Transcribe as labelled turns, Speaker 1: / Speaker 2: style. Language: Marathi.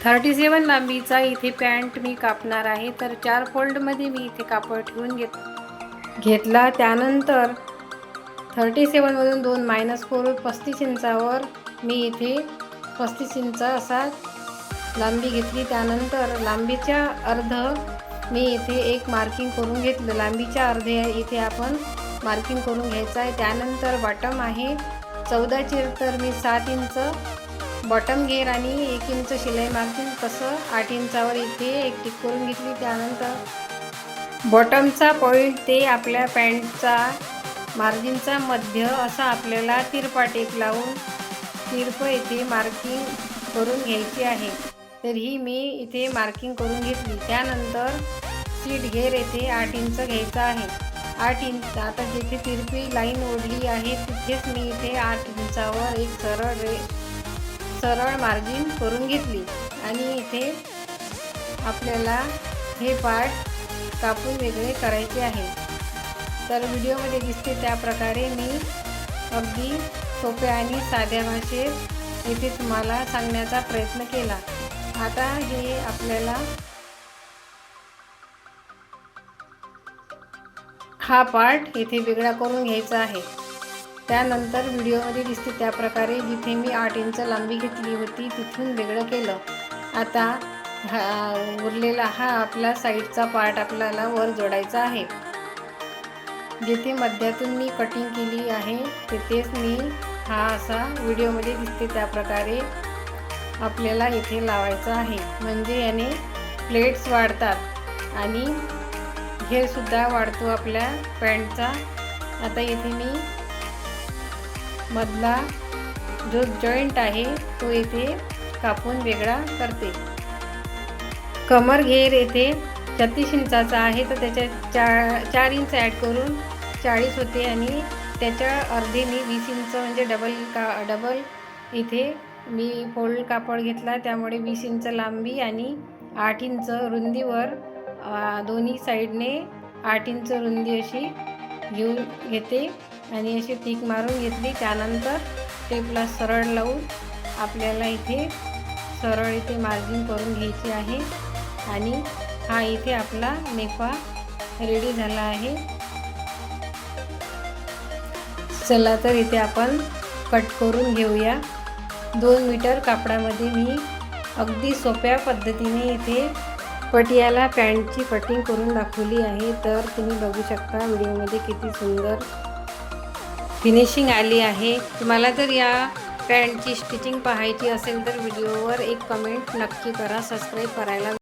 Speaker 1: 37 लांबीचा इथे पॅन्ट मी कापणार आहे। तर 4 फोल्डमध्ये मी इथे कापड ठेवून घेतला। त्यानंतर 37 मधून 2 मायनस करून 35 इंचावर मी इथे 35 इंच असा लांबी घेतली। त्यानंतर लांबीच्या अर्ध मी इथे एक मार्किंग करून घेतलं। लांबीच्या अर्धे इथे आपण मार्किंग करून घ्यायचं आहे। त्यानंतर बॉटम आहे 14 ची, तर मी 7 इंच बॉटम घेर आणि 1 इंच शिलाई मार्किंग, तसं 8 इंचावर इथे एक टिक करून घेतली। त्यानंतर बॉटमचा पॉईंट ते आपल्या पॅन्टचा मार्जिनचा मध्य असा आपल्याला तिरपा टेप लावून तिरपं इथे मार्किंग करून घ्यायची आहे। तर ही मी इथे मार्किंग करून घेतली। त्यानंतर सीट घेर येथे 8 इंच घ्यायचा आहे। 8 इंच आता जिथे तिरपी लाईन ओढली आहे तिथेच मी इथे 8 इंचावर एक सरळ मार्जिन करून घेतली आणि इथे आपल्याला हे पार्ट कापून वेगळे करायचे आहे। तर व्हिडिओमध्ये दिसते त्या प्रकारे मी अगदी सोप्या आणि साध्या भाषेत इथे तुम्हाला सांगण्याचा प्रयत्न केला। आता हे आपल्याला हा पार्ट इथे वेगळा करून घ्यायचा आहे। त्यानंतर व्हिडिओमध्ये दिसते त्या प्रकारे जिथे मी 8 इंच लांबी घेतली होती तिथून वेगळं केलं। आता उरलेला हा आपला साईडचा पार्ट आपल्याला वर जोडायचा आहे। जिथे मध्यातून मी कटिंग केली आहे तिथेच मी हा असा व्हिडिओमध्ये दिसते त्या प्रकारे आपल्याला इथे लावायचा आहे। म्हणजे याने प्लेट्स वाढतात आणि घेर सुद्धा वाढतो आपल्या पॅन्टचा। आता इथे मी मधला जो जॉईंट आहे तो इथे कापून वेगळा करते। कमर घेर येथे 36 इंचाचा आहे, तर त्याच्या 4 इंच ॲड करून 40 होते आणि त्याच्या अर्धे मी 20 इंच म्हणजे डबल इथे मी फोल्ड कापड घेतला। त्यामुळे 20 इंच लांबी आणि 8 इंच रुंदीवर दोन्ही साईडने 8 इंच रुंदी अशी घेते आणि अशी टिक मारून घेतली। त्यानंतर टेपला सरळ लावून आपल्याला इथे सरळ इथे मार्जिन करून घ्यायची आहे आणि हा इथे आपला नेफा रेडी झाला आहे। चला तर इथे आपण कट करून घेऊया। 2 मीटर कापडामध्ये मी अगदी सोप्या पद्धतीने इथे पटियाला पॅन्टची कटिंग करून दाखवली आहे। तर तुम्ही बघू शकता व्हिडिओमध्ये किती सुंदर फिनिशिंग आली आहे। तुम्हाला जर या पॅन्टची स्टिचिंग पाहायची असेल तर व्हिडिओवर एक कमेंट नक्की करा, सबस्क्राईब करायला